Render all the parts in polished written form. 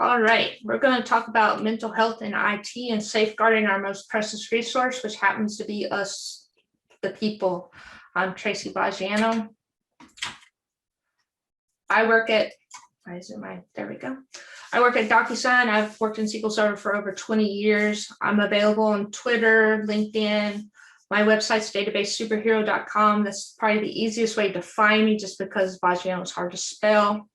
All right, we're going to talk about mental health in IT and safeguarding our most precious resource, which happens to be us, the people. I'm Tracy Boggiano. I work at, there we go. I work at DocuSign. I've worked in SQL Server for over 20 years. I'm available on Twitter, LinkedIn. My website's databasesuperhero.com. That's probably the easiest way to find me just because Boggiano is hard to spell.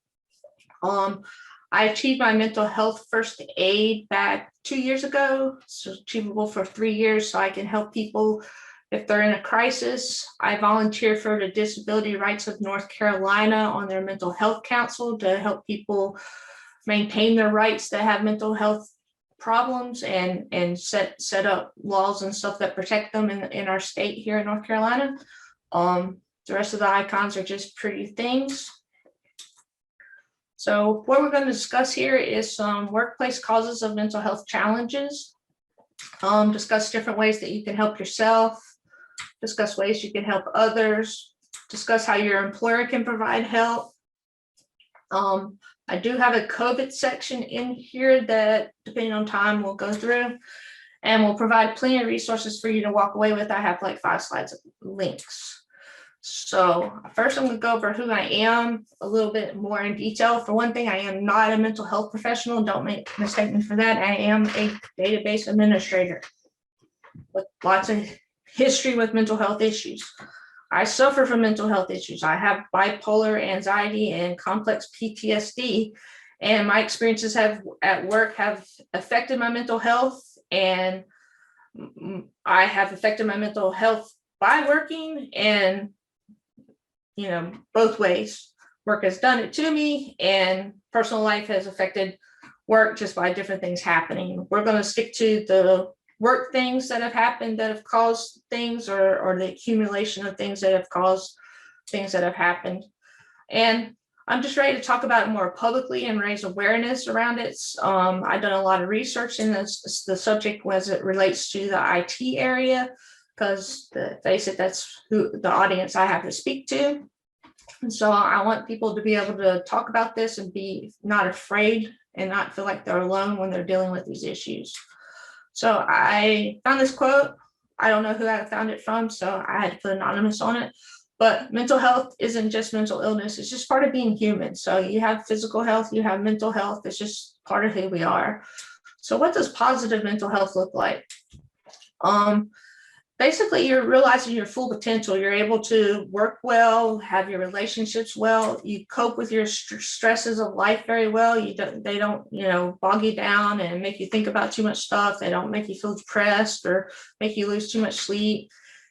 I achieved my mental health first aid back 2 years ago. So achievable for 3 years, so I can help people if they're in a crisis. I volunteer for the Disability Rights of North Carolina on their mental health council to help people maintain their rights that have mental health problems and set up laws and stuff that protect them in our state here in North Carolina. The rest of the icons are just pretty things. So what we're going to discuss here is some workplace causes of mental health challenges, discuss different ways that you can help yourself, discuss ways you can help others, discuss how your employer can provide help. I do have a COVID section in here that, depending on time, we'll go through, and we'll provide plenty of resources for you to walk away with. I have like 5 slides of links. So first I'm going to go over who I am a little bit more in detail. For one thing, I am not a mental health professional. Don't make a mistake me for that. I am a database administrator with lots of history with mental health issues. I suffer from mental health issues. I have bipolar anxiety and complex PTSD, and my experiences at work have affected my mental health, and I have affected my mental health by working, and both ways. Work has done it to me, and personal life has affected work just by different things happening. We're going to stick to the work things that have happened that have caused things, or the accumulation of things that have caused things that have happened. And I'm just ready to talk about it more publicly and raise awareness around it. I've done a lot of research in the subject as it relates to the IT area, because face it, that's who the audience I have to speak to. And so I want people to be able to talk about this and be not afraid and not feel like they're alone when they're dealing with these issues. So I found this quote. I don't know who I found it from, so I had to put anonymous on it. But mental health isn't just mental illness. It's just part of being human. So you have physical health, you have mental health. It's just part of who we are. So what does positive mental health look like? Basically, you're realizing your full potential. You're able to work well, have your relationships well. You cope with your stresses of life very well. They don't, bog you down and make you think about too much stuff. They don't make you feel depressed or make you lose too much sleep.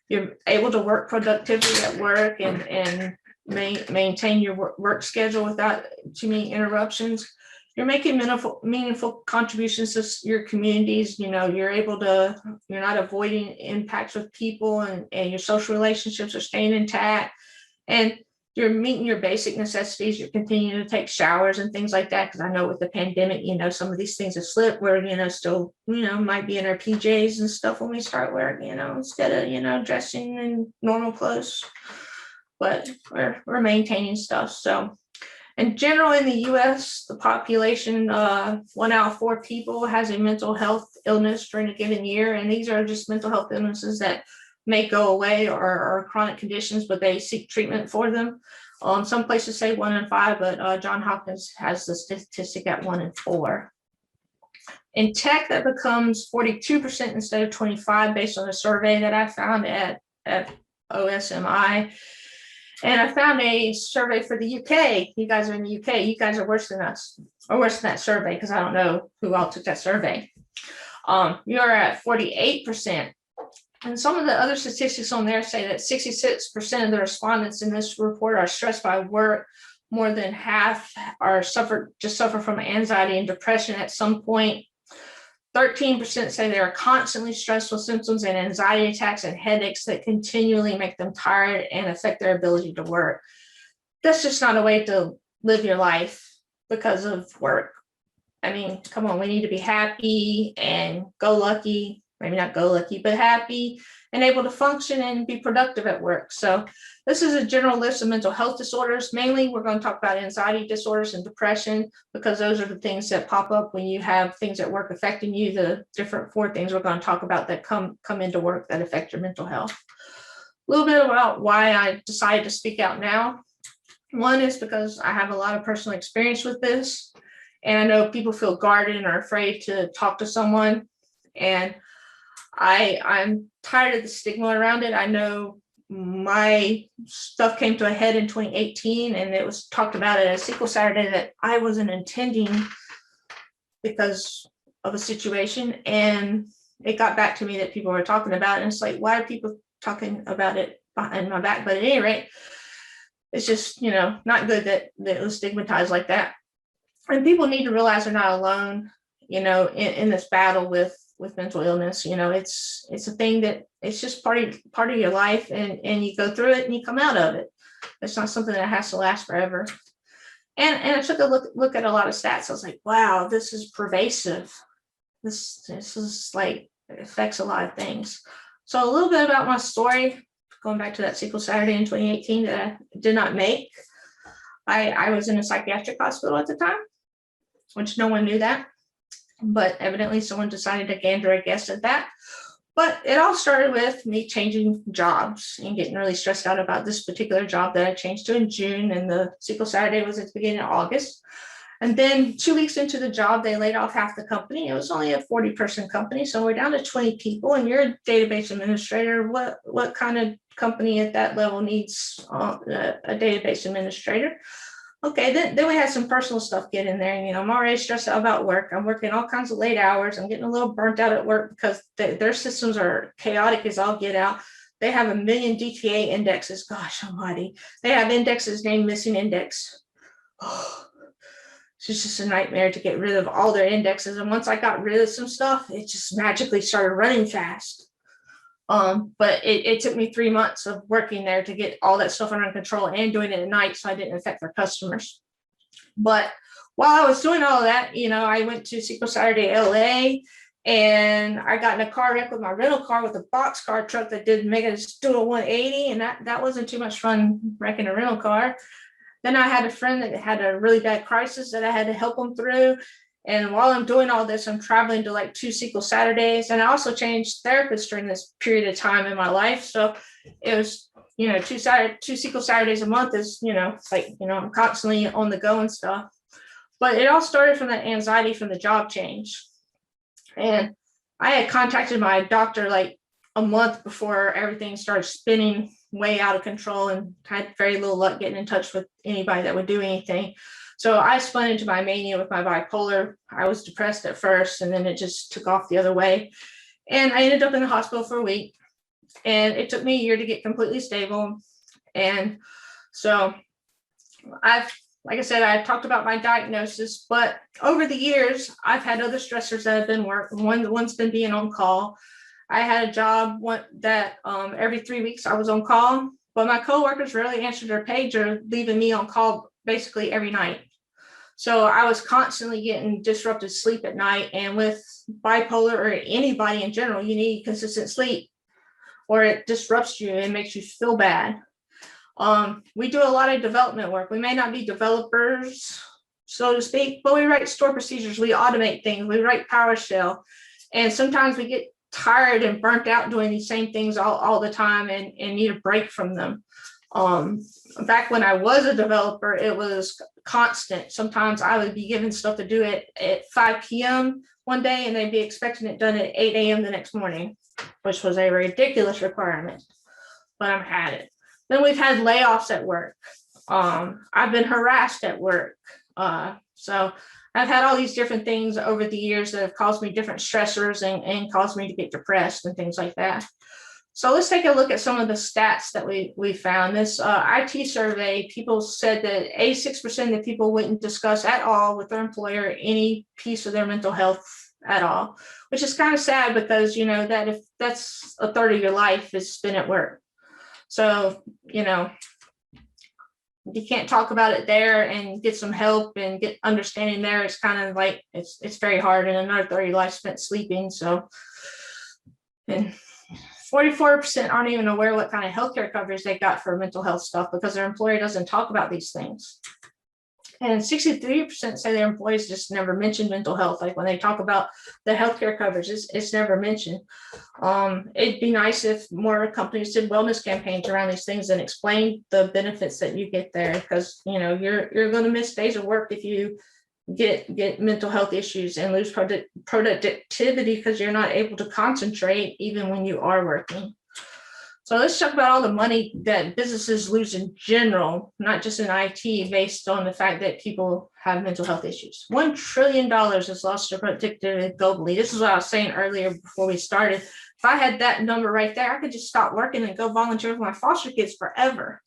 You're able to work productively at work and maintain your work schedule without too many interruptions. You're making meaningful contributions to your communities. You're not avoiding impacts with people, and your social relationships are staying intact, and you're meeting your basic necessities. You're continuing to take showers and things like that. Because I know with the pandemic, some of these things have slipped where, still, might be in our PJs and stuff when we start work, instead of, dressing in normal clothes, but we're maintaining stuff. So, in general, in the U.S., the population, 1 out of 4 people has a mental health illness during a given year. And these are just mental health illnesses that may go away or chronic conditions, but they seek treatment for them. Some places say 1 in 5, but Johns Hopkins has the statistic at 1 in 4. In tech, that becomes 42% instead of 25% based on a survey that I found at OSMI. And I found a survey for the UK. You guys are in the UK. You guys are worse than us, or worse than that survey, because I don't know who all took that survey. You're at 48%. And some of the other statistics on there say that 66% of the respondents in this report are stressed by work. More than half suffer from anxiety and depression at some point. 13% say they are constantly stressed with symptoms and anxiety attacks and headaches that continually make them tired and affect their ability to work. That's just not a way to live your life because of work. I mean, come on, we need to be happy and go lucky. maybe not go lucky, but happy and able to function and be productive at work. So this is a general list of mental health disorders. Mainly, we're going to talk about anxiety disorders and depression, because those are the things that pop up when you have things at work affecting you. The different 4 things we're going to talk about that come into work that affect your mental health. A little bit about why I decided to speak out now. One is because I have a lot of personal experience with this, and I know people feel guarded and are afraid to talk to someone. And I'm tired of the stigma around it. I know my stuff came to a head in 2018, and it was talked about at a Sequel Saturday that I wasn't intending because of a situation. And it got back to me that people were talking about it. And it's like, why are people talking about it behind my back? But at any rate, it's just, not good that it was stigmatized like that. And people need to realize they're not alone, in this battle with mental illness. It's a thing that it's just part of your life, and you go through it and you come out of it. It's not something that has to last forever. And I took a look at a lot of stats. I was like, wow, this is pervasive. This is like, it affects a lot of things. So a little bit about my story, going back to that Sequel Saturday in 2018 that I did not make. I was in a psychiatric hospital at the time, which no one knew that, but evidently someone decided to gander a guess at that. But it all started with me changing jobs and getting really stressed out about this particular job that I changed to in June, and the Sequel Saturday was at the beginning of August. And then 2 weeks into the job, they laid off half the company. It was only a 40-person company, so we're down to 20 people. And you're a database administrator. What kind of company at that level needs a database administrator? Okay, then we had some personal stuff get in there. And, I'm already stressed out about work. I'm working all kinds of late hours. I'm getting a little burnt out at work because their systems are chaotic as all get out. They have 1 million DTA indexes. Gosh almighty. They have indexes named missing index. Oh, it's just a nightmare to get rid of all their indexes. And once I got rid of some stuff, it just magically started running fast. But it took me 3 months of working there to get all that stuff under control and doing it at night, so I didn't affect their customers. But while I was doing all of that, I went to Sequel Saturday LA, and I got in a car wreck with my rental car with a boxcar truck that didn't make it do a 180, and that wasn't too much fun, wrecking a rental car. Then I had a friend that had a really bad crisis that I had to help them through. And while I'm doing all this, I'm traveling to like 2 Sequel Saturdays. And I also changed therapists during this period of time in my life. So it was, 2 Sequel Saturdays a month is, I'm constantly on the go and stuff. But it all started from that anxiety from the job change. And I had contacted my doctor like a month before everything started spinning way out of control, and had very little luck getting in touch with anybody that would do anything. So I spun into my mania with my bipolar. I was depressed at first, and then it just took off the other way. And I ended up in the hospital for a week, and it took me a year to get completely stable. And so like I said, I talked about my diagnosis, but over the years, I've had other stressors that have been working. One's been being on call. I had a job that every 3 weeks I was on call, but my coworkers rarely answered their pager, leaving me on call basically every night. So I was constantly getting disrupted sleep at night. And with bipolar or anybody in general, you need consistent sleep, or it disrupts you and makes you feel bad. We do a lot of development work. We may not be developers, so to speak, but we write store procedures, we automate things, we write PowerShell. And sometimes we get tired and burnt out doing these same things all the time, and need a break from them. Back when I was a developer, it was constant. Sometimes I would be given stuff to do at 5 p.m. one day, and they'd be expecting it done at 8 a.m. the next morning, which was a ridiculous requirement, but I've had it. Then we've had layoffs at work. I've been harassed at work. So I've had all these different things over the years that have caused me different stressors and caused me to get depressed and things like that. So let's take a look at some of the stats that we found. This IT survey, people said that 86% of people wouldn't discuss at all with their employer any piece of their mental health at all, which is kind of sad, because that if that's a third of your life is spent at work. So, you can't talk about it there and get some help and get understanding there. It's kind of like, it's very hard, and another 30 life spent sleeping. So And 44% aren't even aware what kind of healthcare coverage they got for mental health stuff because their employer doesn't talk about these things. And 63% say their employees just never mention mental health. Like when they talk about the healthcare coverage, it's never mentioned. It'd be nice if more companies did wellness campaigns around these things and explain the benefits that you get there, because you're going to miss days of work if you get mental health issues and lose productivity because you're not able to concentrate even when you are working. So let's talk about all the money that businesses lose in general, not just in IT, based on the fact that people have mental health issues. $1 trillion is lost to productivity globally. This is what I was saying earlier before we started. If I had that number right there, I could just stop working and go volunteer with my foster kids forever.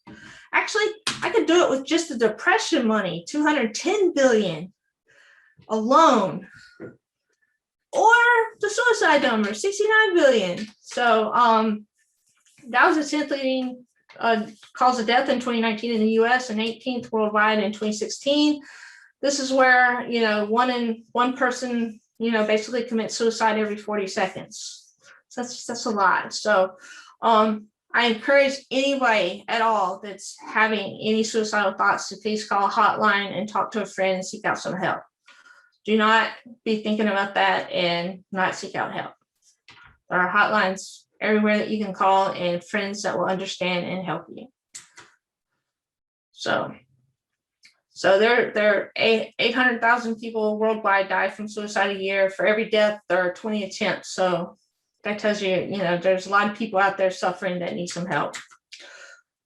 Actually, I could do it with just the depression money, $210 billion alone, or the suicide number, $69 billion. So that was the 10th leading cause of death in 2019 in the US and 18th worldwide in 2016. This is where one person basically commits suicide every 40 seconds. So that's a lot. So I encourage anybody at all that's having any suicidal thoughts to please call a hotline and talk to a friend and seek out some help. Do not be thinking about that and not seek out help. There are hotlines everywhere that you can call and friends that will understand and help you. So there are 800,000 people worldwide die from suicide a year. For every death, there are 20 attempts. So that tells you, there's a lot of people out there suffering that need some help.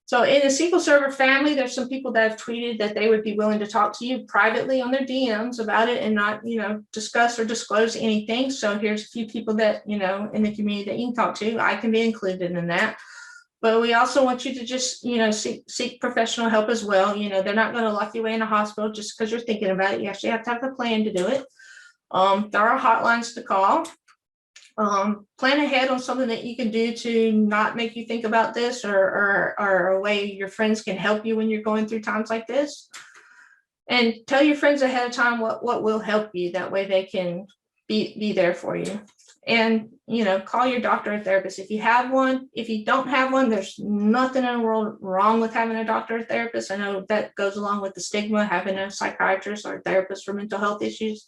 So in the SQL Server family, there's some people that have tweeted that they would be willing to talk to you privately on their DMs about it and not, discuss or disclose anything. So here's a few people that, in the community that you can talk to. I can be included in that. But we also want you to just, seek professional help as well. They're not going to lock you away in a hospital just because you're thinking about it. You actually have to have a plan to do it. There are hotlines to call. Plan ahead on something that you can do to not make you think about this, or a way your friends can help you when you're going through times like this. And tell your friends ahead of time what will help you. That way they can be there for you. And, call your doctor or therapist if you have one. If you don't have one, there's nothing in the world wrong with having a doctor or therapist. I know that goes along with the stigma, having a psychiatrist or a therapist for mental health issues.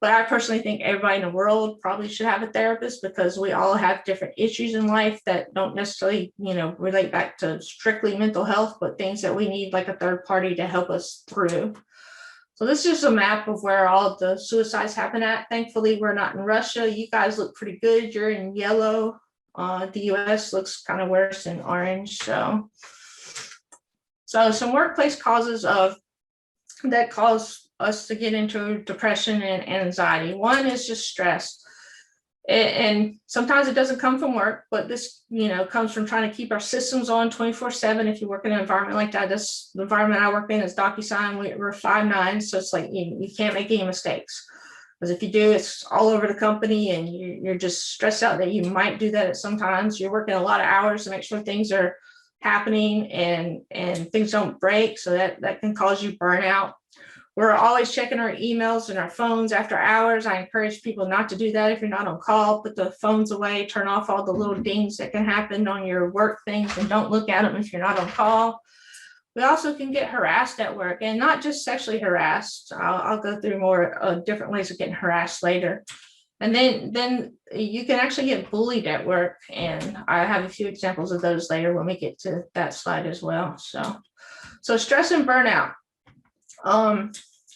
But I personally think everybody in the world probably should have a therapist, because we all have different issues in life that don't necessarily, relate back to strictly mental health, but things that we need like a third party to help us through. So this is a map of where all of the suicides happen at. Thankfully, we're not in Russia. You guys look pretty good. You're in yellow. The US looks kind of worse in orange. So some workplace causes that cause us to get into depression and anxiety. One is just stress. And sometimes it doesn't come from work, but this, comes from trying to keep our systems on 24/7. If you work in an environment like that, the environment I work in is DocuSign. We're 5'9", so it's like you can't make any mistakes. Because if you do, it's all over the company, and you're just stressed out that you might do that at some times. You're working a lot of hours to make sure things are happening and things don't break, so that can cause you burnout. We're always checking our emails and our phones after hours. I encourage people not to do that if you're not on call. Put the phones away, turn off all the little dings that can happen on your work things, and don't look at them if you're not on call. We also can get harassed at work, and not just sexually harassed. I'll go through more different ways of getting harassed later. And then you can actually get bullied at work. And I have a few examples of those later when we get to that slide as well. So stress and burnout.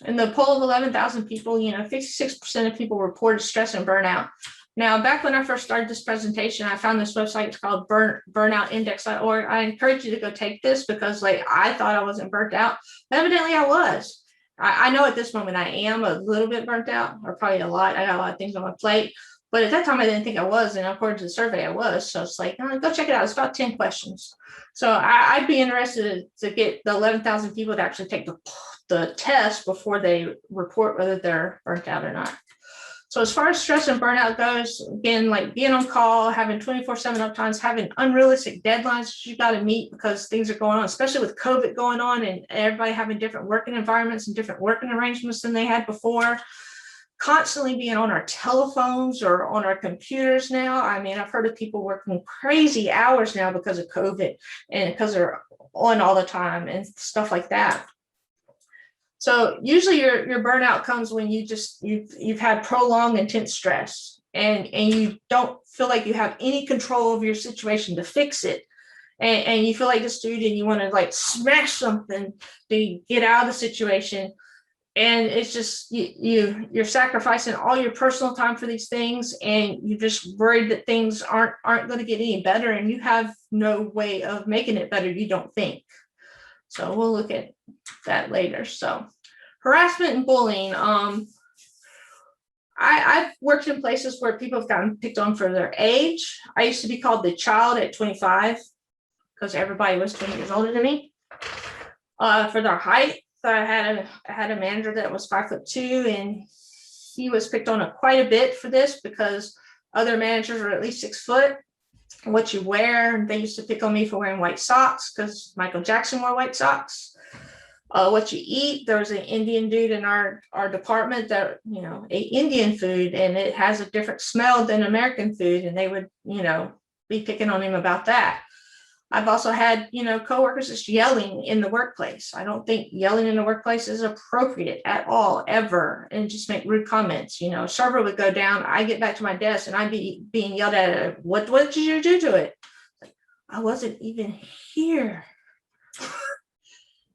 In the poll of 11,000 people, 56% of people reported stress and burnout. Now, back when I first started this presentation, I found this website. It's called burnoutindex.org. I encourage you to go take this, because I thought I wasn't burnt out. But evidently I was. I know at this moment I am a little bit burnt out, or probably a lot. I got a lot of things on my plate. But at that time, I didn't think I was. And according to the survey, I was. So it's like, go check it out. It's about 10 questions. So I'd be interested to get the 11,000 people to actually take the test before they report whether they're burnt out or not. So as far as stress and burnout goes, again, like being on call, having 24/7 uptimes, having unrealistic deadlines you got to meet because things are going on, especially with COVID going on and everybody having different working environments and different working arrangements than they had before. constantly being on our telephones or on our computers now. I mean, I've heard of people working crazy hours now because of COVID and because they're on all the time and stuff like that. So usually your burnout comes when you've had prolonged intense stress and you don't feel like you have any control over your situation to fix it. And you feel like this dude and you want to like smash something to get out of the situation. And it's just you're sacrificing all your personal time for these things, and you're just worried that things aren't going to get any better, and you have no way of making it better, you don't think. So we'll look at that later. So harassment and bullying. I've worked in places where people have gotten picked on for their age. I used to be called the child at 25 because everybody was 20 years older than me. For their height, I had a manager that was 5'2", and he was picked on quite a bit for this because other managers were at least 6 foot. What you wear, they used to pick on me for wearing white socks because Michael Jackson wore white socks. What you eat, there was an Indian dude in our department that ate Indian food, and it has a different smell than American food, and they would be picking on him about that. I've also had, coworkers just yelling in the workplace. I don't think yelling in the workplace is appropriate at all, ever, and just make rude comments. A server would go down, I get back to my desk, and I'd be being yelled at. What did you do to it? I wasn't even here.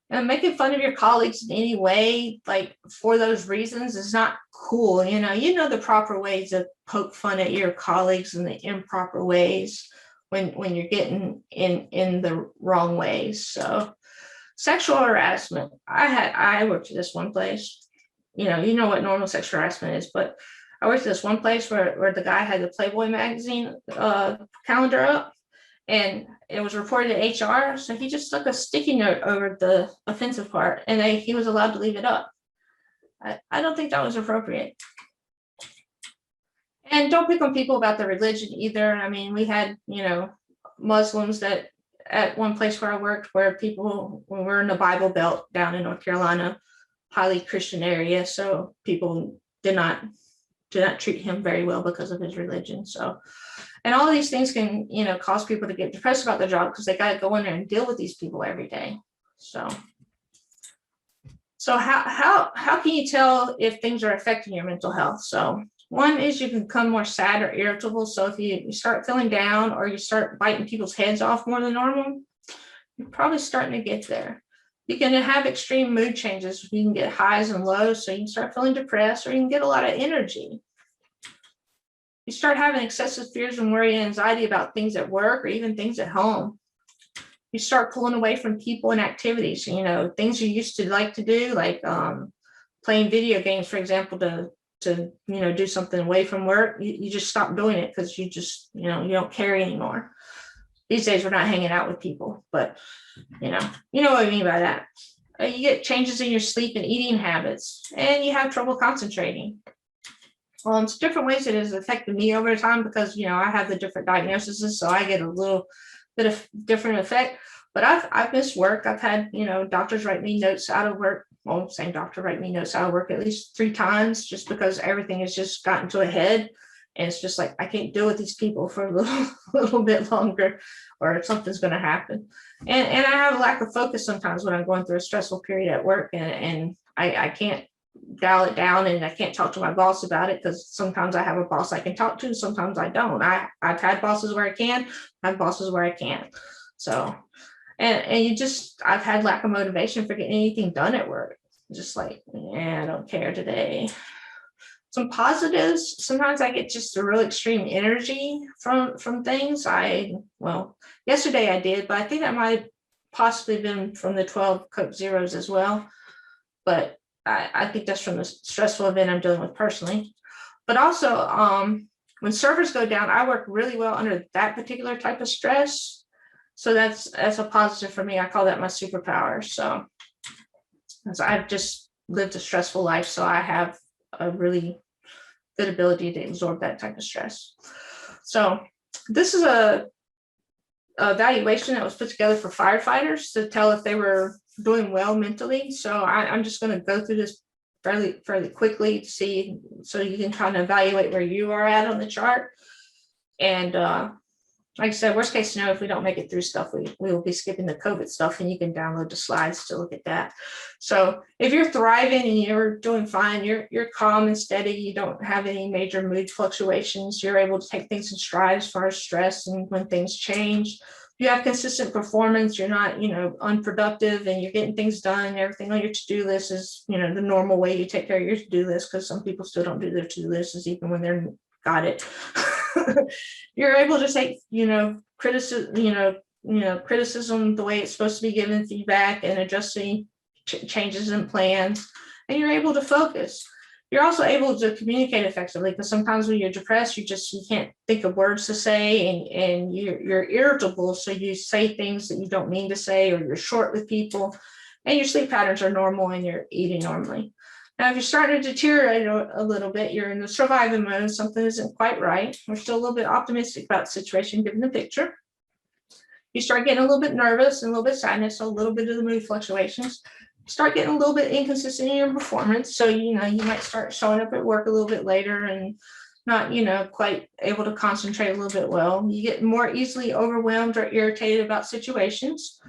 And making fun of your colleagues in any way, like for those reasons, is not cool. The proper ways to poke fun at your colleagues and the improper ways when you're getting in the wrong ways. So sexual harassment. I worked at this one place, you know what normal sexual harassment is, but I worked at this one place where the guy had the Playboy magazine calendar up, and it was reported to HR. So he just stuck a sticky note over the offensive part, and he was allowed to leave it up. I don't think that was appropriate. And don't pick on people about their religion either. I mean, we had, Muslims that at one place where I worked, where people were in the Bible Belt down in North Carolina, highly Christian area. So people did not treat him very well because of his religion. So, and all of these things can, cause people to get depressed about their job because they got to go in there and deal with these people every day. So how can you tell if things are affecting your mental health? So one is you can become more sad or irritable. So if you start feeling down or you start biting people's heads off more than normal, you're probably starting to get there. You can have extreme mood changes. You can get highs and lows. So you can start feeling depressed, or you can get a lot of energy. You start having excessive fears and worry and anxiety about things at work or even things at home. You start pulling away from people and activities, things you used to like to do, like playing video games, for example, to do something away from work. You just stop doing it because you just, you don't care anymore. These days we're not hanging out with people, but you know what I mean by that. You get changes in your sleep and eating habits, and you have trouble concentrating. It's different ways it has affected me over time because, I have the different diagnoses, so I get a little bit of different effect. But I've missed work. I've had, doctors write me notes out of work. Well, same doctor write me notes out of work at least 3 times just because everything has just gotten to a head. And it's just like, I can't deal with these people for a little bit longer, or something's going to happen. And I have a lack of focus sometimes when I'm going through a stressful period at work, and I can't dial it down, and I can't talk to my boss about it because sometimes I have a boss I can talk to, sometimes I don't. I've had bosses where I can, I have bosses where I can't. So, and I've had lack of motivation for getting anything done at work. Just like, I don't care today. Some positives, sometimes I get just a real extreme energy from things. Yesterday I did, but I think that might have possibly been from the 12 Coke Zeros as well. But I think that's from the stressful event I'm dealing with personally. But also, when servers go down, I work really well under that particular type of stress. So that's a positive for me. I call that my superpower. So I've just lived a stressful life, so I have a really good ability to absorb that type of stress. So this is a evaluation that was put together for firefighters to tell if they were doing well mentally. So I'm just going to go through this fairly quickly to see, so you can kind of evaluate where you are at on the chart. And like I said, worst case scenario, if we don't make it through stuff, we will be skipping the COVID stuff, and you can download the slides to look at that. So if you're thriving and you're doing fine, you're calm and steady, you don't have any major mood fluctuations, you're able to take things in stride as far as stress and when things change. You have consistent performance, you're not, unproductive, and you're getting things done. Everything on your to-do list is, the normal way you take care of your to-do list, because some people still don't do their to-do lists even when they're got it. You're able to take, criticism, criticism the way it's supposed to be, given feedback and adjusting changes in plans, and you're able to focus. You're also able to communicate effectively, because sometimes when you're depressed, you can't think of words to say, and you're irritable, so you say things that you don't mean to say, or you're short with people, and your sleep patterns are normal, and you're eating normally. Now, if you're starting to deteriorate a little bit, you're in the surviving mode, something isn't quite right. We're still a little bit optimistic about the situation, given the picture. You start getting a little bit nervous and a little bit sadness, so a little bit of the mood fluctuations. Start getting a little bit inconsistent in your performance. So, you might start showing up at work a little bit later and not, quite able to concentrate a little bit well. You get more easily overwhelmed or irritated about situations.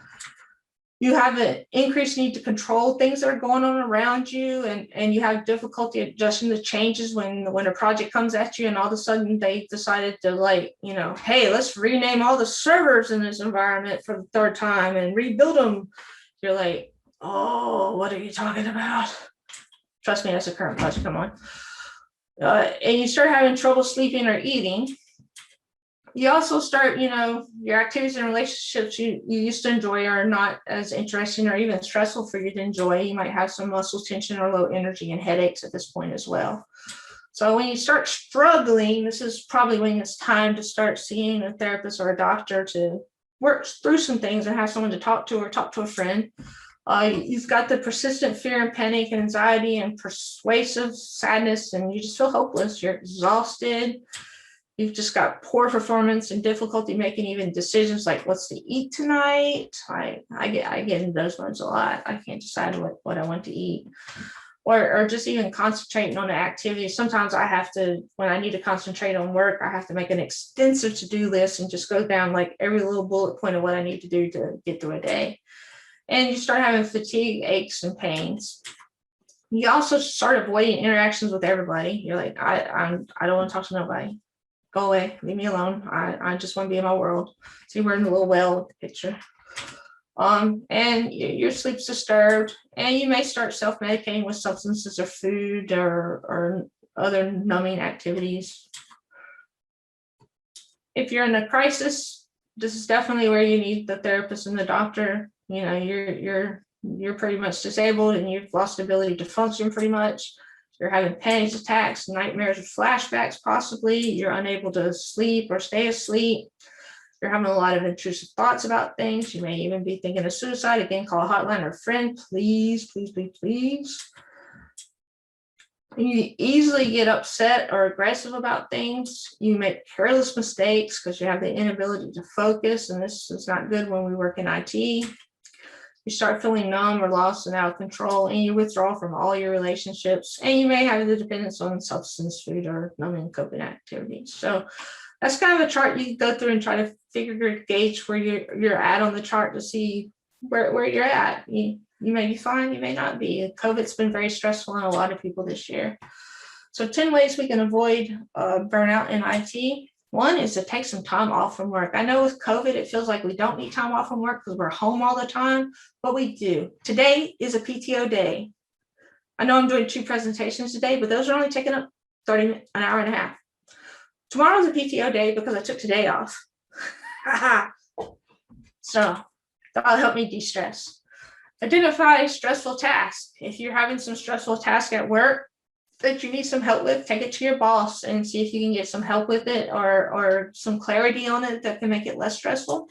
You have an increased need to control things that are going on around you, and you have difficulty adjusting the changes when a project comes at you, and all of a sudden they decided to hey, let's rename all the servers in this environment for the third time and rebuild them. You're like, oh, what are you talking about? Trust me, that's a current project. Come on. And you start having trouble sleeping or eating. You also start, your activities and relationships you used to enjoy are not as interesting or even stressful for you to enjoy. You might have some muscle tension or low energy and headaches at this point as well. So when you start struggling, this is probably when it's time to start seeing a therapist or a doctor to work through some things and have someone to talk to, or talk to a friend. You've got the persistent fear and panic and anxiety and persuasive sadness, and you just feel hopeless. You're exhausted. You've just got poor performance and difficulty making even decisions like what's to eat tonight. I get into those ones a lot. I can't decide what I want to eat, or just even concentrating on the activity. Sometimes I have to, when I need to concentrate on work, I have to make an extensive to-do list and just go down like every little bullet point of what I need to do to get through a day. And you start having fatigue, aches, and pains. You also start avoiding interactions with everybody. You're like, I don't want to talk to nobody. Go away, leave me alone. I just want to be in my world. See, we're in a little well with the picture. And your sleep's disturbed, and you may start self-medicating with substances or food or other numbing activities. If you're in a crisis, this is definitely where you need the therapist and the doctor. You're pretty much disabled, and you've lost the ability to function pretty much. You're having panic attacks, nightmares, or flashbacks, possibly. You're unable to sleep or stay asleep. You're having a lot of intrusive thoughts about things. You may even be thinking of suicide. Again, call a hotline or a friend. Please, please, please, please. You easily get upset or aggressive about things. You make careless mistakes because you have the inability to focus, and this is not good when we work in IT. You start feeling numb or lost and out of control, and you withdraw from all your relationships, and you may have the dependence on substance, food, or numbing coping activities. So that's kind of a chart you can go through and try to gauge where you're at on the chart to see where you're at. You may be fine, you may not be. COVID's been very stressful on a lot of people this year. So 10 ways we can avoid burnout in IT. One is to take some time off from work. I know with COVID, it feels like we don't need time off from work because we're home all the time, but we do. Today is a PTO day. I know I'm doing 2 presentations today, but those are only taking up an hour and a half. Tomorrow's a PTO day because I took today off. So that'll help me de-stress. Identify stressful tasks. If you're having some stressful tasks at work that you need some help with, take it to your boss and see if you can get some help with it or some clarity on it that can make it less stressful.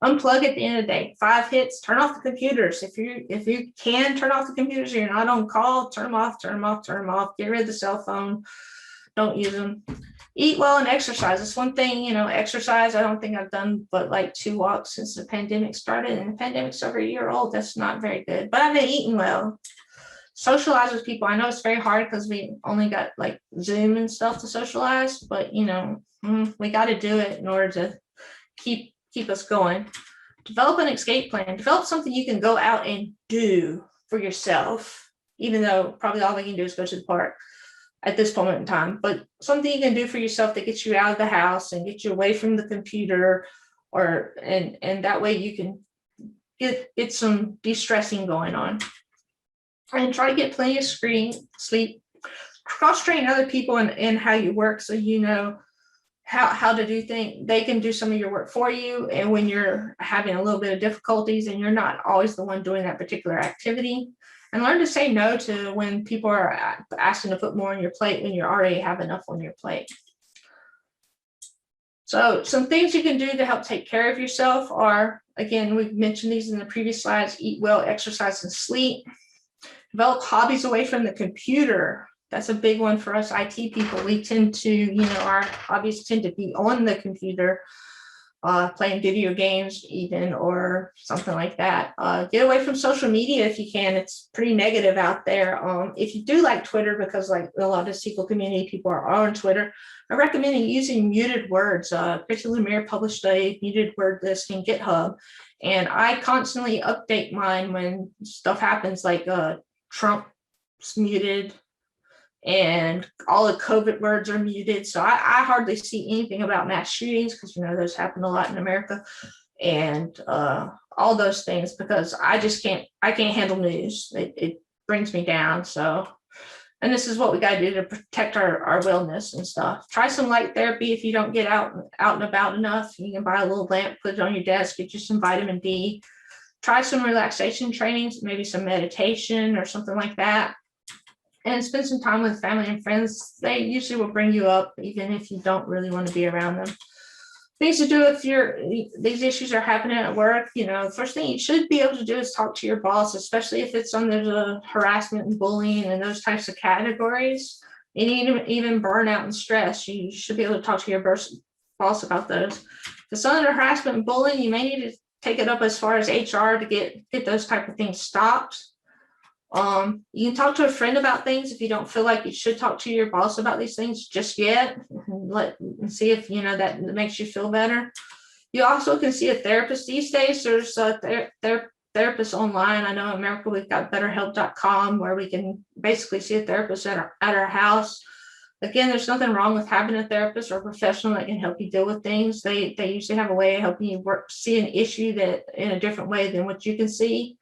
Unplug at the end of the day. 5 hits, turn off the computers. If you can turn off the computers, you're not on call, turn them off, turn them off, turn them off. Get rid of the cell phone. Don't use them. Eat well and exercise. That's one thing, exercise. I don't think I've done but like 2 walks since the pandemic started, and the pandemic's over a year old. That's not very good, but I've been eating well. socialize with people. I know it's very hard because we only got like Zoom and stuff to socialize, but we got to do it in order to keep us going. Develop an escape plan. Develop something you can go out and do for yourself, even though probably all we can do is go to the park at this point in time, but something you can do for yourself that gets you out of the house and get you away from the computer, and that way you can get some de-stressing going on. And try to get plenty of sleep. Cross-train other people in how you work, so you know how to do things. They can do some of your work for you, and when you're having a little bit of difficulties and you're not always the one doing that particular activity. And learn to say no to when people are asking to put more on your plate when you already have enough on your plate. So some things you can do to help take care of yourself are, again, we've mentioned these in the previous slides: eat well, exercise, and sleep. Develop hobbies away from the computer. That's a big one for us IT people. We tend to, our hobbies tend to be on the computer, playing video games even, or something like that. Get away from social media if you can. It's pretty negative out there. If you do like Twitter, because like a lot of SQL community people are on Twitter, I recommend using muted words. Tracy published a muted word list in GitHub, and I constantly update mine when stuff happens, like Trump's muted and all the COVID words are muted. So I hardly see anything about mass shootings, because those happen a lot in America, and all those things, because I can't handle news. It brings me down. So, and this is what we got to do to protect our wellness and stuff. Try some light therapy if you don't get out and about enough. You can buy a little lamp, put it on your desk, get you some vitamin D. Try some relaxation trainings, maybe some meditation or something like that. And spend some time with family and friends. They usually will bring you up, even if you don't really want to be around them. Things to do if these issues are happening at work. First thing you should be able to do is talk to your boss, especially if it's under the harassment and bullying and those types of categories. And even burnout and stress, you should be able to talk to your boss about those. If it's under harassment and bullying, you may need to take it up as far as HR to get those type of things stopped. You can talk to a friend about things if you don't feel like you should talk to your boss about these things just yet, and see if that makes you feel better. You also can see a therapist these days. There's therapists online. I know in America we've got betterhelp.com, where we can basically see a therapist at our house. Again, there's nothing wrong with having a therapist or a professional that can help you deal with things. They usually have a way of helping you see an issue that in a different way than what you can see.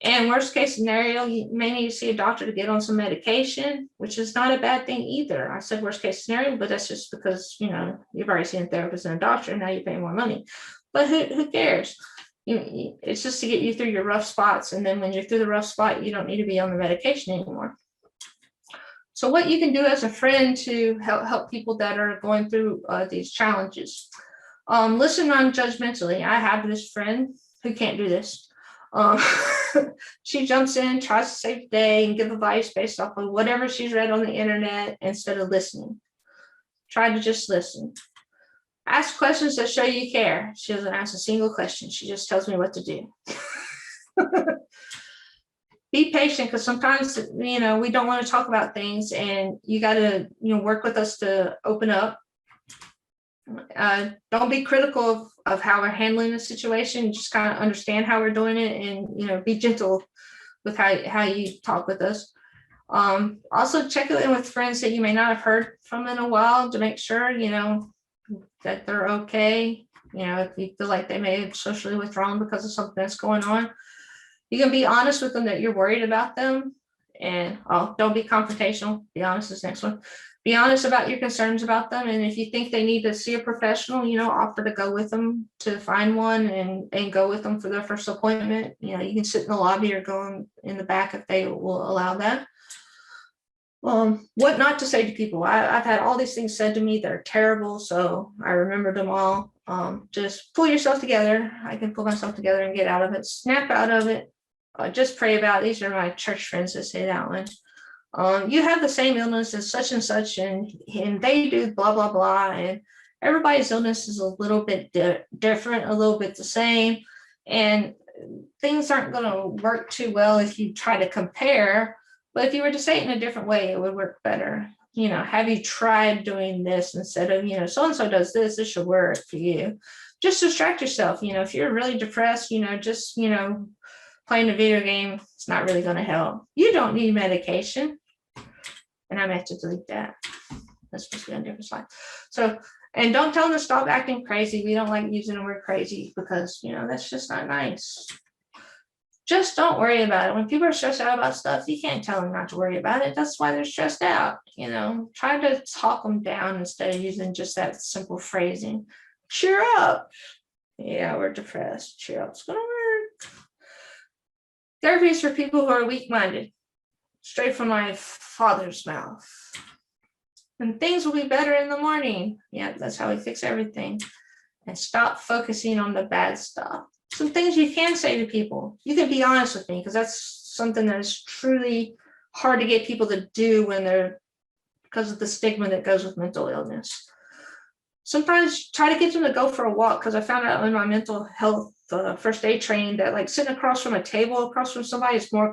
And worst case scenario, you may need to see a doctor to get on some medication, which is not a bad thing either. I said worst case scenario, but that's just because, you've already seen a therapist and a doctor, and now you're paying more money. But who cares? It's just to get you through your rough spots. And then when you're through the rough spot, you don't need to be on the medication anymore. So what you can do as a friend to help people that are going through these challenges. Listen non-judgmentally. I have this friend who can't do this. She jumps in, tries to save the day, and give advice based off of whatever she's read on the internet instead of listening. Try to just listen. Ask questions that show you care. She doesn't ask a single question. She just tells me what to do. Be patient, because sometimes we don't want to talk about things, and you got to work with us to open up. Don't be critical of how we're handling the situation. Just kind of understand how we're doing it, and be gentle with how you talk with us. Also check in with friends that you may not have heard from in a while to make sure that they're okay. If you feel like they may have socially withdrawn because of something that's going on, you can be honest with them that you're worried about them. And don't be confrontational. Be honest is the next one. Be honest about your concerns about them. And if you think they need to see a professional, offer to go with them to find one, and go with them for their first appointment. You can sit in the lobby or go in the back if they will allow that. What not to say to people. I've had all these things said to me that are terrible, so I remembered them all. Just pull yourself together. I can pull myself together and get out of it. Snap out of it. Just pray about it. These are my church friends that say that one. You have the same illness as such and such, and they do blah, blah, blah. And everybody's illness is a little bit different, a little bit the same. And things aren't going to work too well if you try to compare But if you were to say it in a different way, it would work better. Have you tried doing this instead of, so-and-so does this, this should work for you. Just distract yourself. If you're really depressed, just, playing a video game, it's not really going to help. You don't need medication. And I meant to delete that. That's supposed to be on a different slide. So, and don't tell them to stop acting crazy. We don't like using the word crazy because, that's just not nice. Just don't worry about it. When people are stressed out about stuff, you can't tell them not to worry about it. That's why they're stressed out. Try to talk them down instead of using just that simple phrasing. Cheer up. Yeah, we're depressed. Cheer up. It's going to work. Therapy is for people who are weak-minded. Straight from my father's mouth. And things will be better in the morning. Yeah, that's how we fix everything. And stop focusing on the bad stuff. Some things you can say to people. You can be honest with me because that's something that is truly hard to get people to do because of the stigma that goes with mental illness. Sometimes try to get them to go for a walk because I found out in my mental health first aid training that like sitting across from a table across from somebody is more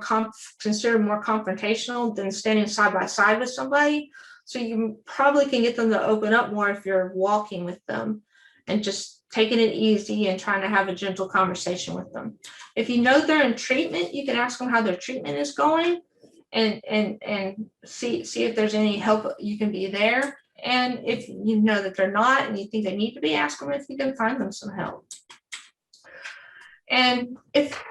considered more confrontational than standing side by side with somebody. So you probably can get them to open up more if you're walking with them and just taking it easy and trying to have a gentle conversation with them. If you know they're in treatment, you can ask them how their treatment is going and see if there's any help you can be there. And if you know that they're not and you think they need to be, ask them if you can find them some help. And if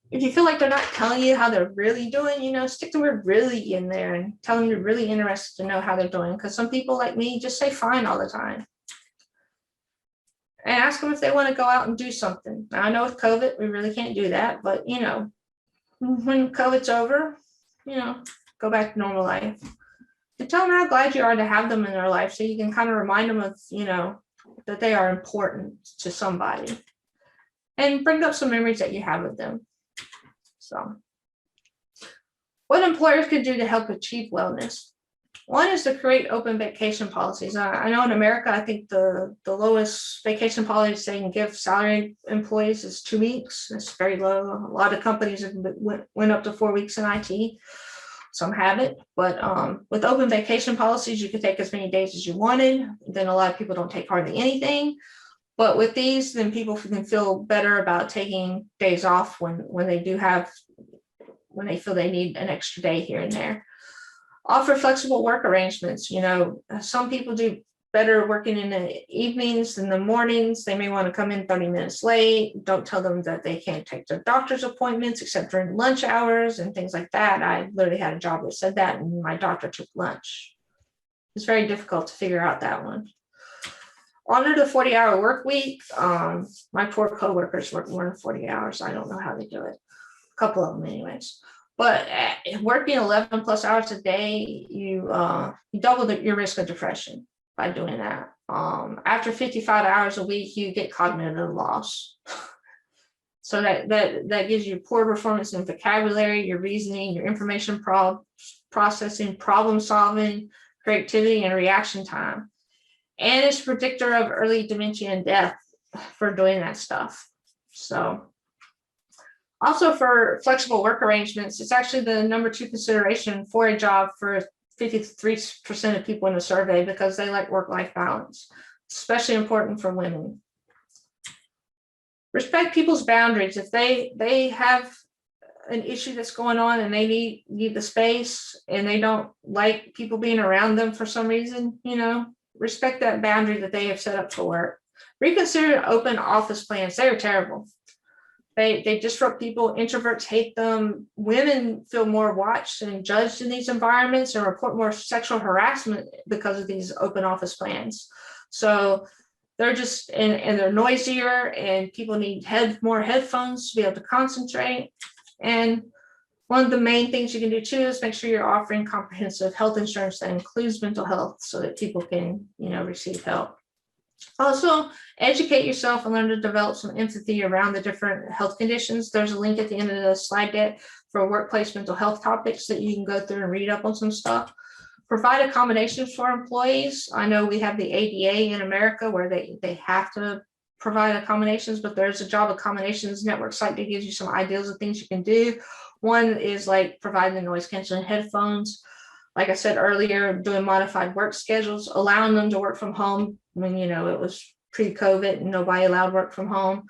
you feel like they're not telling you how they're really doing, stick the word really in there and tell them you're really interested to know how they're doing. Because some people like me just say fine all the time. And ask them if they want to go out and do something. Now, I know with COVID, we really can't do that. But, when COVID's over, go back to normal life. And tell them how glad you are to have them in their life so you can kind of remind them of, that they are important to somebody. And bring up some memories that you have with them. So, what employers could do to help achieve wellness? One is to create open vacation policies. I know in America, I think the lowest vacation policy they can give salaried employees is 2 weeks. It's very low. A lot of companies have went up to 4 weeks in IT. Some have it, but with open vacation policies, you could take as many days as you wanted. Then a lot of people don't take hardly anything. But with these, then people can feel better about taking days off when they feel they need an extra day here and there. Offer flexible work arrangements. Some people do better working in the evenings than the mornings. They may want to come in 30 minutes late. Don't tell them that they can't take their doctor's appointments except during lunch hours and things like that. I literally had a job that said that, and my doctor took lunch. It's very difficult to figure out that one. Honor the 40-hour work week. My poor coworkers work more than 40 hours. I don't know how they do it. A couple of them anyways. But working 11 plus hours a day, you double your risk of depression by doing that. After 55 hours a week, you get cognitive loss. So that gives you poor performance in vocabulary, your reasoning, your information processing, problem solving, creativity, and reaction time. And it's a predictor of early dementia and death for doing that stuff. So also for flexible work arrangements, it's actually the number 2 consideration for a job for 53% of people in the survey because they like work-life balance, especially important for women. Respect people's boundaries. If they have an issue that's going on and they need the space and they don't like people being around them for some reason, respect that boundary that they have set up for work. Reconsider open office plans. They are terrible. They disrupt people. Introverts hate them. Women feel more watched and judged in these environments and report more sexual harassment because of these open office plans. So they're just, and they're noisier, and people need more headphones to be able to concentrate. And one of the main things you can do too is make sure you're offering comprehensive health insurance that includes mental health so that people can, receive help. Also, educate yourself and learn to develop some empathy around the different health conditions. There's a link at the end of the slide deck for workplace mental health topics that you can go through and read up on some stuff. Provide accommodations for employees. I know we have the ADA in America where they have to provide accommodations, but there's a job accommodations network site that gives you some ideas of things you can do. One is like providing the noise canceling headphones. Like I said earlier, doing modified work schedules, allowing them to work from home when, you know, it was pre-COVID and nobody allowed work from home.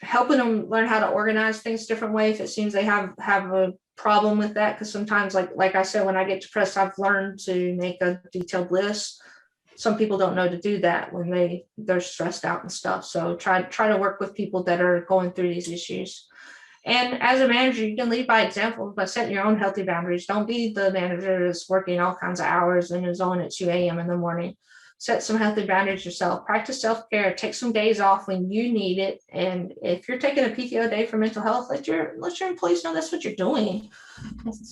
Helping them learn how to organize things different way if it seems they have a problem with that. Because sometimes, like I said, when I get depressed, I've learned to make a detailed list. Some people don't know to do that when they're stressed out and stuff. So try to work with people that are going through these issues. And as a manager, you can lead by example by setting your own healthy boundaries. Don't be the manager that's working all kinds of hours and is on at 2 a.m. in the morning. Set some healthy boundaries yourself. Practice self-care. Take some days off when you need it. And if you're taking a PTO day for mental health, let your employees know that's what you're doing.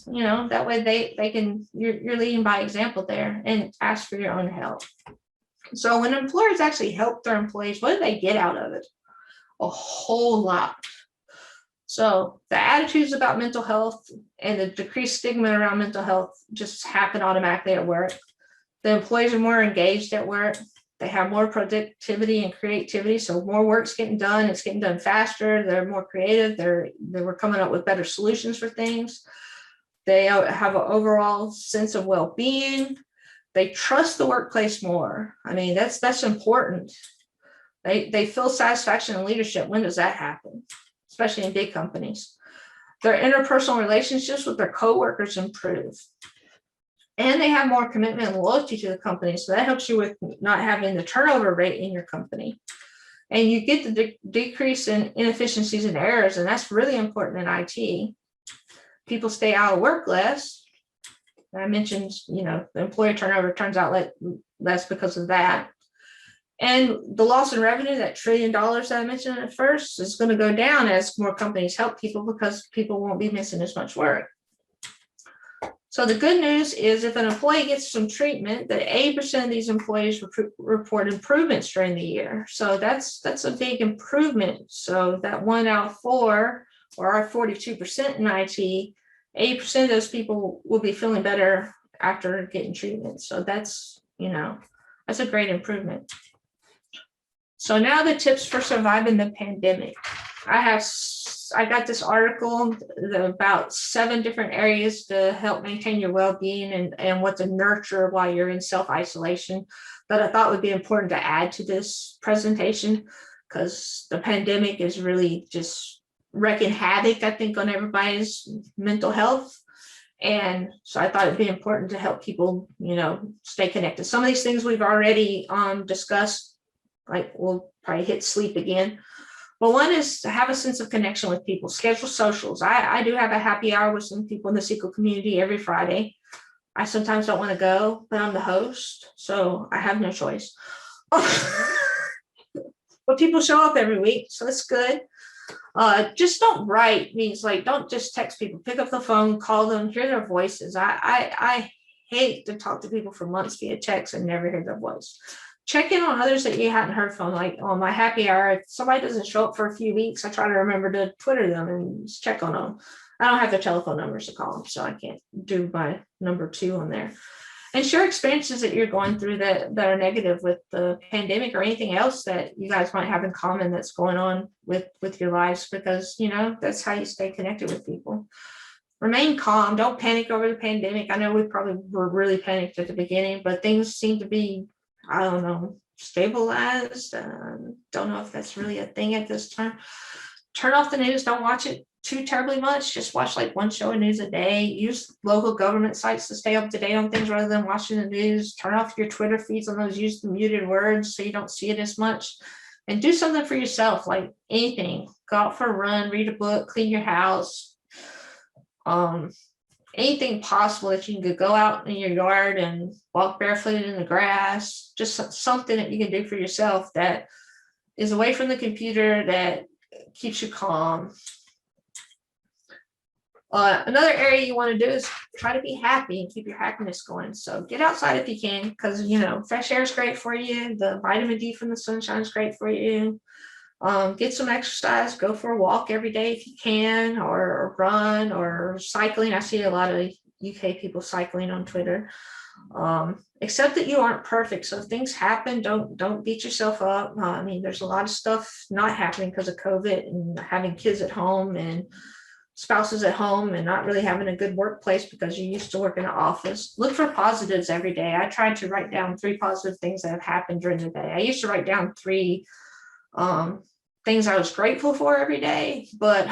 You know, that way they can, you're leading by example there, and ask for your own help. So when employers actually help their employees, what do they get out of it? A whole lot. So the attitudes about mental health and the decreased stigma around mental health just happen automatically at work. The employees are more engaged at work. They have more productivity and creativity. So more work's getting done. It's getting done faster. They're more creative. We're coming up with better solutions for things. They have an overall sense of well-being. They trust the workplace more. I mean, that's important. They feel satisfaction in leadership. When does that happen? Especially in big companies. Their interpersonal relationships with their coworkers improve. And they have more commitment and loyalty to the company. So that helps you with not having the turnover rate in your company. And you get the decrease in inefficiencies and errors. And that's really important in IT. People stay out of work less. I mentioned, you know, the employee turnover turns out less because of that. And the loss in revenue, that $1 trillion that I mentioned at first, is going to go down as more companies help people, because people won't be missing as much work. So the good news is, if an employee gets some treatment, that 80% of these employees report improvements during the year. So that's a big improvement. So that 1 out of 4, or our 42% in IT, 80% of those people will be feeling better after getting treatment. So that's, you know, that's a great improvement. So now the tips for surviving the pandemic. I got this article about 7 different areas to help maintain your well-being and what to nurture while you're in self-isolation that I thought would be important to add to this presentation, because the pandemic is really just wreaking havoc, I think, on everybody's mental health. And so I thought it'd be important to help people, you know, stay connected. Some of these things we've already discussed, like we'll probably hit sleep again. But one is to have a sense of connection with people, schedule socials. I do have a happy hour with some people in the SQL community every Friday. I sometimes don't want to go, but I'm the host, so I have no choice. But people show up every week, so that's good. Just don't write, means like, don't just text people, pick up the phone, call them, hear their voices. I hate to talk to people for months via text and never hear their voice. Check in on others that you hadn't heard from, like on my happy hour. If somebody doesn't show up for a few weeks, I try to remember to Twitter them and check on them. I don't have their telephone numbers to call them, so I can't do my number 2 on there. And share experiences that you're going through that are negative with the pandemic, or anything else that you guys might have in common that's going on with your lives, because, you know, that's how you stay connected with people. Remain calm. Don't panic over the pandemic. I know we probably were really panicked at the beginning, but things seem to be, I don't know, stabilized. Don't know if that's really a thing at this time. Turn off the news. Don't watch it too terribly much. Just watch like 1 show of news a day. Use local government sites to stay up to date on things rather than watching the news. Turn off your Twitter feeds on those. Use the muted words so you don't see it as much. And do something for yourself, like anything. Go out for a run, read a book, clean your house. Anything possible that you can go out in your yard and walk barefooted in the grass. Just something that you can do for yourself that is away from the computer, that keeps you calm. Another area you want to do is try to be happy and keep your happiness going. So get outside if you can, because, you know, fresh air is great for you. The vitamin D from the sunshine is great for you. Get some exercise. Go for a walk every day if you can, or run or cycling. I see a lot of UK people cycling on Twitter. Accept that you aren't perfect. So if things happen, don't beat yourself up. I mean, there's a lot of stuff not happening because of COVID and having kids at home and spouses at home and not really having a good workplace because you used to work in an office, look for positives every day. I tried to write down 3 positive things that have happened during the day. I used to write down 3 things I was grateful for every day, but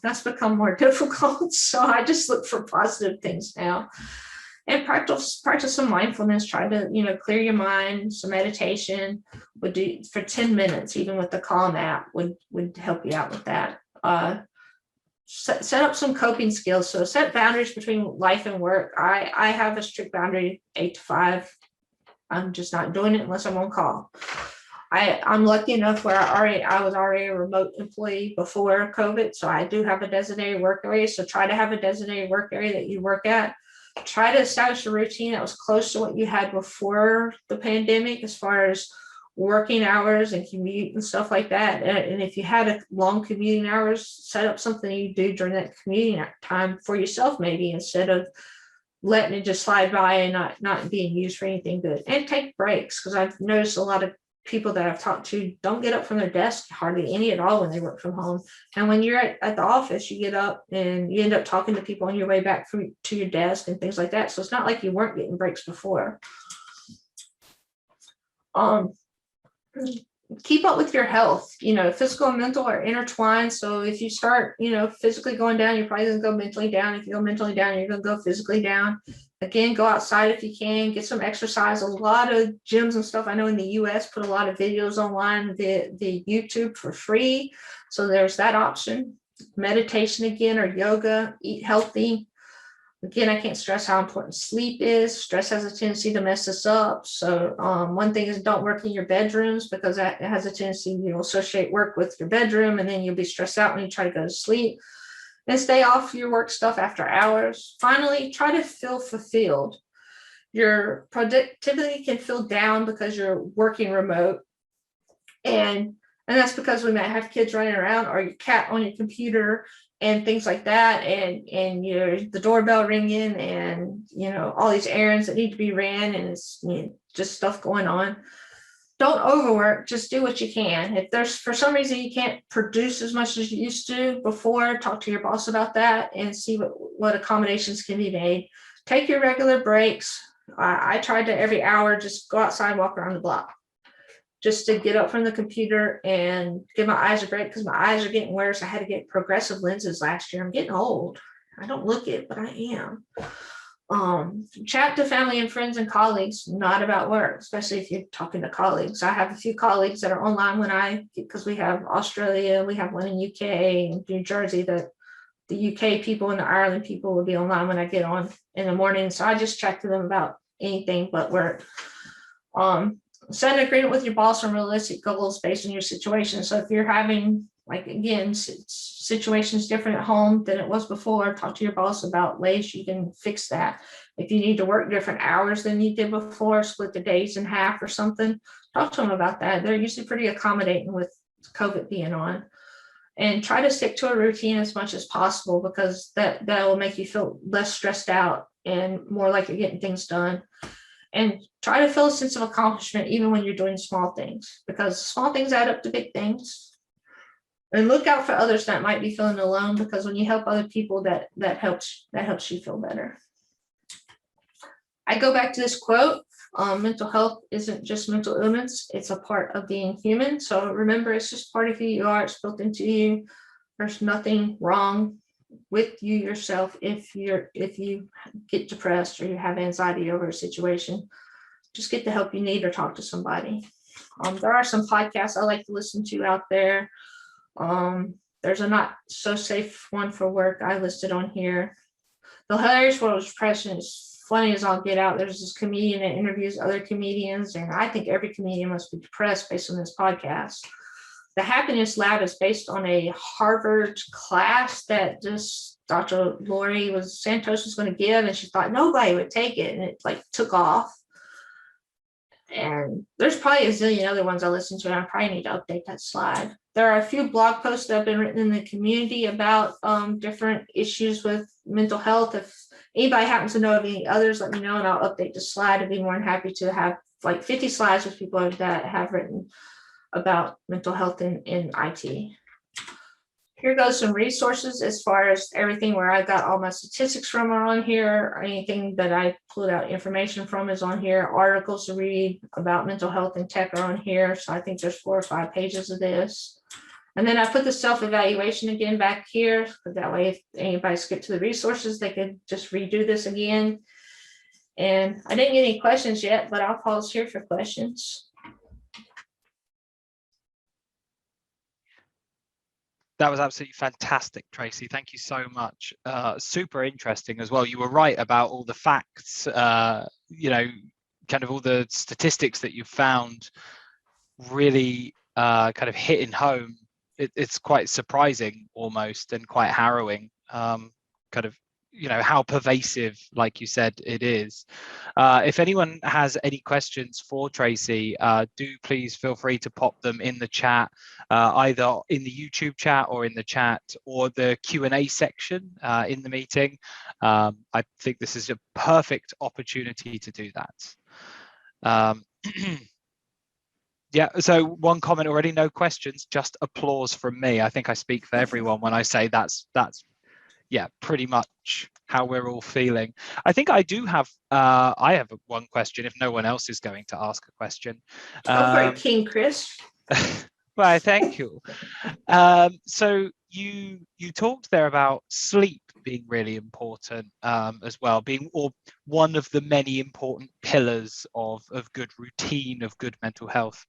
that's become more difficult. So I just look for positive things now. And practice some mindfulness. Try to, clear your mind. Some meditation would do for 10 minutes, even with the Calm app would help you out with that. Set up some coping skills. So set boundaries between life and work. I have a strict boundary, 8 to 5. I'm just not doing it unless I'm on call. I'm lucky enough where I was already a remote employee before COVID. So I do have a designated work area. So try to have a designated work area that you work at. Try to establish a routine that was close to what you had before the pandemic, as far as working hours and commute and stuff like that. And if you had a long commuting hours, set up something you do during that commuting time for yourself, maybe, instead of letting it just slide by and not being used for anything good. And take breaks, because I've noticed a lot of people that I've talked to don't get up from their desk hardly any at all when they work from home. And when you're at the office, you get up and you end up talking to people on your way back to your desk and things like that. So it's not like you weren't getting breaks before. Keep up with your health. Physical and mental are intertwined. So if you start, physically going down, you're probably going to go mentally down. If you go mentally down, you're going to go physically down. Again, go outside if you can, get some exercise. A lot of gyms and stuff I know in the US put a lot of videos online, the YouTube for free. So there's that option. Meditation again, or yoga. Eat healthy. Again, I can't stress how important sleep is. Stress has a tendency to mess us up. So one thing is, don't work in your bedrooms, because that has a tendency, associate work with your bedroom, and then you'll be stressed out when you try to go to sleep. And stay off your work stuff after hours. Finally, try to feel fulfilled. Your productivity can feel down because you're working remote. And that's because we might have kids running around, or your cat on your computer and things like that, and the doorbell ringing, and all these errands that need to be ran, and it's just stuff going on. Don't overwork, just do what you can. If there's, for some reason, you can't produce as much as you used to before, talk to your boss about that and see what accommodations can be made. Take your regular breaks. I tried to every hour just go outside and walk around the block, just to get up from the computer and give my eyes a break, because my eyes are getting worse. I had to get progressive lenses last year. I'm getting old. I don't look it, but I am. Chat to family and friends and colleagues, not about work, especially if you're talking to colleagues. I have a few colleagues that are online because we have Australia, we have one in UK and New Jersey, that the UK people and the Ireland people will be online when I get on in the morning. So I just chat to them about anything but work. Set an agreement with your boss on realistic goals based on your situation. So if you're having, situations different at home than it was before, talk to your boss about ways you can fix that. If you need to work different hours than you did before, split the days in half or something, talk to them about that. They're usually pretty accommodating with COVID being on. And try to stick to a routine as much as possible, because that will make you feel less stressed out and more like you're getting things done. And try to feel a sense of accomplishment even when you're doing small things, because small things add up to big things. And look out for others that might be feeling alone, because when you help other people, that helps you feel better. I go back to this quote, mental health isn't just mental illness, it's a part of being human. So remember, it's just part of who you are, it's built into you. There's nothing wrong with you yourself if you get depressed or you have anxiety over a situation. Just get the help you need or talk to somebody. There are some podcasts I like to listen to out there. There's a not so safe one for work I listed on here. The Hilarious World of Depression is funny as all get out. There's this comedian that interviews other comedians, and I think every comedian must be depressed based on this podcast. The Happiness Lab is based on a Harvard class that this Dr. Lori Santos was going to give, and she thought nobody would take it, and it took off. And there's probably a zillion other ones I listen to, and I probably need to update that slide. There are a few blog posts that have been written in the community about different issues with mental health. If anybody happens to know of any others, let me know, and I'll update the slide. I'd be more than happy to have 50 slides with people that have written about mental health in IT. Here goes some resources as far as everything where I got all my statistics from are on here. Or anything that I pulled out information from is on here. Articles to read about mental health and tech are on here. So I think there's 4 or 5 pages of this. And then I put the self-evaluation again back here. So that way, if anybody skipped to the resources, they could just redo this again. And I didn't get any questions yet, but I'll pause here for questions. That was absolutely fantastic, Tracy. Thank you so much. Super interesting as well. You were right about all the facts, you know, kind of all the statistics that you found really kind of hitting home. It's quite surprising almost, and quite harrowing, kind of, you know, how pervasive, like you said, it is. If anyone has any questions for Tracy, do please feel free to pop them in the chat, either in the YouTube chat or in the chat or the Q&A section in the meeting. I think this is a perfect opportunity to do that. Yeah, so one comment already, no questions, just applause from me. I think I speak for everyone when I say that's yeah, pretty much how we're all feeling. I think I do have I have one question if no one else is going to ask a question. Go for it, King Chris. Well, thank you. So you talked there about sleep being really important as well, being one of the many important pillars of good routine, of good mental health.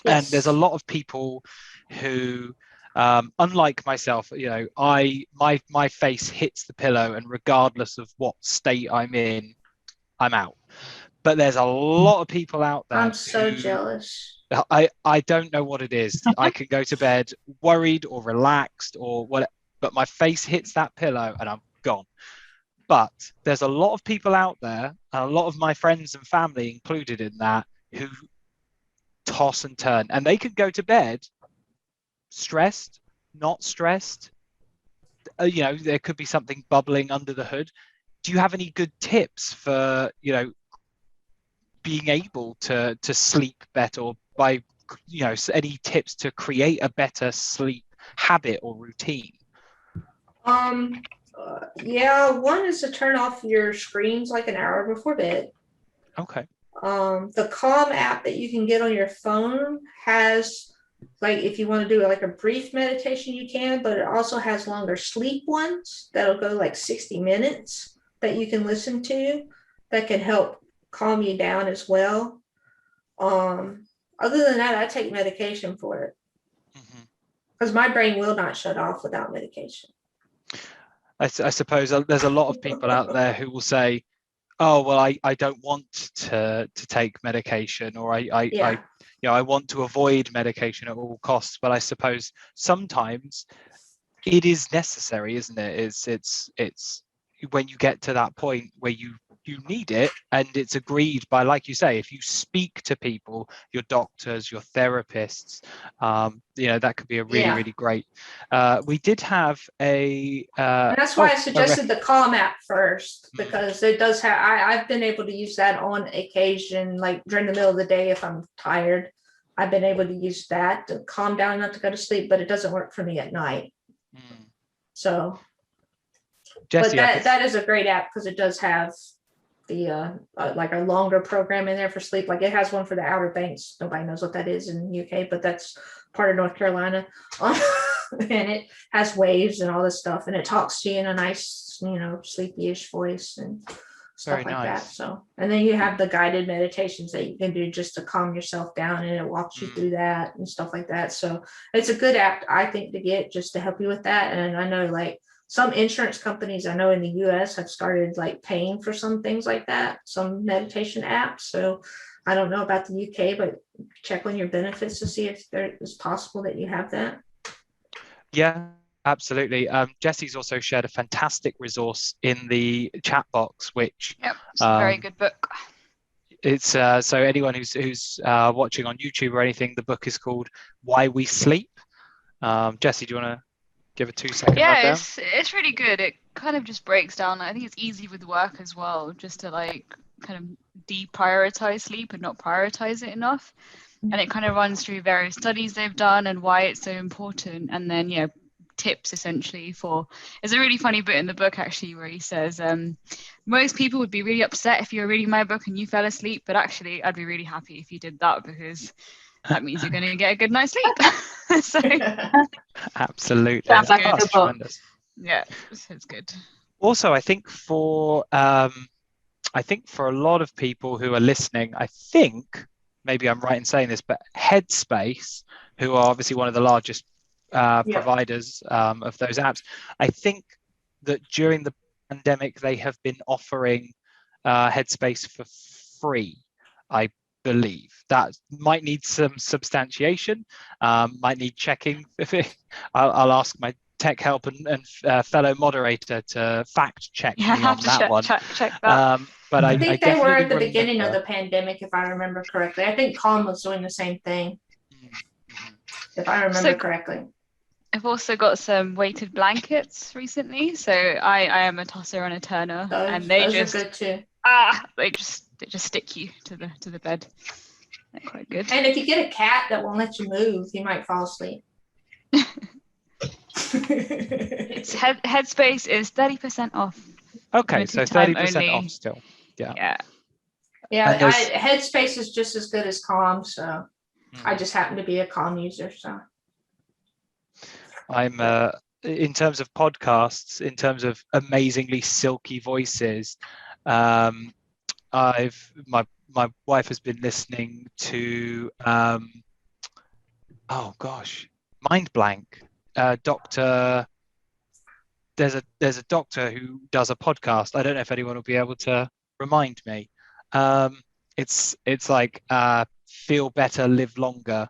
Yes. And there's a lot of people who, unlike myself, you know, my face hits the pillow, and regardless of what state I'm in, I'm out. But there's a lot of people out there. I'm so jealous. I don't know what it is. I can go to bed worried or relaxed or what, but my face hits that pillow and I'm gone. But there's a lot of people out there, and a lot of my friends and family included in that, who toss and turn, and they could go to bed stressed, not stressed. You know, there could be something bubbling under the hood. Do you have any good tips for, you know, being able to sleep better, or by, you know, any tips to create a better sleep habit or routine? Yeah, one is to turn off your screens like an hour before bed. Okay. The Calm app that you can get on your phone has, like, if you want to do like a brief meditation, you can, but it also has longer sleep ones that'll go like 60 minutes that you can listen to that can help calm you down as well. Other than that, I take medication for it because my brain will not shut off without medication. I suppose there's a lot of people out there who will say, oh, well, I don't want to take medication, or I you know, I want to avoid medication at all costs. But I suppose sometimes it is necessary, isn't it? It's when you get to that point where you need it, and it's agreed by, like you say, if you speak to people, your doctors, your therapists, you know, that could be a really great. We did have and that's why I suggested the Calm app first, because it does have, I've been able to use that on occasion, like during the middle of the day if I'm tired. I've been able to use that to calm down enough to go to sleep, but it doesn't work for me at night. So Jesse, but that is a great app because it does have the like a longer program in there for sleep. Like it has one for the Outer Banks. Nobody knows what that is in the UK, but that's part of North Carolina. And it has waves and all this stuff, and it talks to you in a nice, you know, sleepy-ish voice and stuff like that. So, and then you have the guided meditations that you can do just to calm yourself down, and it walks you through that and stuff like that. So it's a good app, I think, to get just to help you with that. And I know, like, some insurance companies I know in the US have started like paying for some things like that, some meditation apps. So I don't know about the UK, but check on your benefits to see if there is possible that you have that. Yeah, absolutely. Jesse's also shared a fantastic resource in the chat box, which it's a very good book. It's so anyone who's watching on YouTube or anything, the book is called Why We Sleep. Jesse, do you want to give a 2-second rundown? It's really good. It kind of just breaks down. I think it's easy with work as well, just to like kind of deprioritize sleep and not prioritize it enough. And it kind of runs through various studies they've done and why it's so important. And then, tips essentially for. There's a really funny bit in the book actually where he says, most people would be really upset if you were reading my book and you fell asleep, but actually I'd be really happy if you did that, because that means you're going to get a good night's sleep. So Absolutely. Sounds like a That's good book. tremendous. yeah, it's good. Also, I think for a lot of people who are listening, I think maybe I'm right in saying this, but Headspace, who are obviously one of the largest providers of those apps, I think that during the pandemic they have been offering Headspace for free. I believe that might need some substantiation, might need checking. I'll ask my tech help and fellow moderator to fact check me on that one. Check that. But I think they were at the definitely beginning of remember. the pandemic, if I remember correctly. I think Calm was doing the same thing, if I remember correctly. I've also got some weighted blankets recently. So I am a tosser and a turner, and Those are good too. They just stick you to the bed. They're quite good. And if you get a cat that won't let you move, you might fall asleep. It's Headspace is 30% off. Okay, so 30% off still. Yeah. Headspace is just as good as Calm, so I just happen to be a Calm user. So I'm in terms of podcasts, in terms of amazingly silky voices, my wife has been listening to Mind Blank. There's a doctor who does a podcast. I don't know if anyone will be able to remind me. It's like Feel Better, Live Longer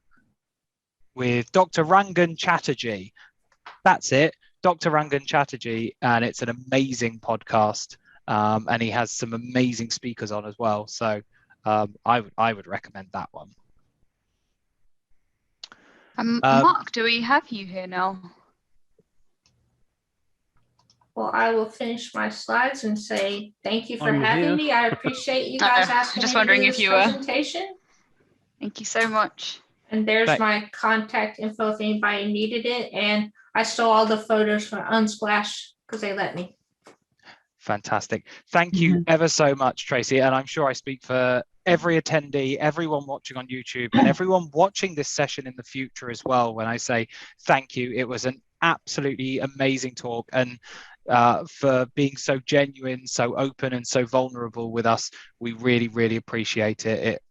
with Dr. Rangan Chatterjee. That's it, Dr. Rangan Chatterjee, and it's an amazing podcast. And he has some amazing speakers on as well. So I would recommend that one. Mark, do we have you here now? Well, I will finish my slides and say thank you for having me. I appreciate you guys asking me to do this presentation. Thank you so much. And there's my contact info if anybody needed it. And I stole all the photos from Unsplash because they let me. Fantastic. Thank you ever so much, Tracy. And I'm sure I speak for every attendee, everyone watching on YouTube, and everyone watching this session in the future as well when I say thank you. It was an absolutely amazing talk, and for being so genuine, so open, and so vulnerable with us. We really, really appreciate it.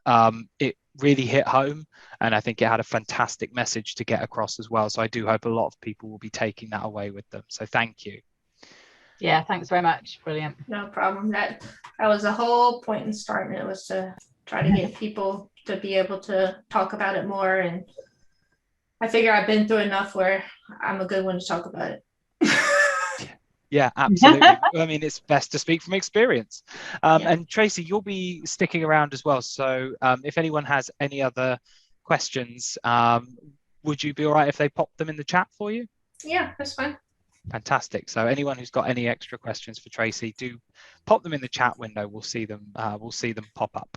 It really hit home, and I think it had a fantastic message to get across as well. So I do hope a lot of people will be taking that away with them. So thank you. Yeah, thanks very much. Brilliant. No problem. That was the whole point in starting it, was to try to get people to be able to talk about it more. And I figure I've been through enough where I'm a good one to talk about it. Yeah, absolutely. I mean, it's best to speak from experience. And Tracy, you'll be sticking around as well. So if anyone has any other questions, would you be all right if they pop them in the chat for you? Yeah, that's fine. Fantastic. So anyone who's got any extra questions for Tracy, do pop them in the chat window. We'll see them pop up.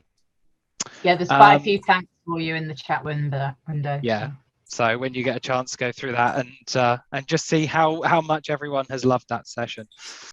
Yeah, there's quite a few thanks for you in the chat window. Yeah. So when you get a chance, go through that and just see how much everyone has loved that session.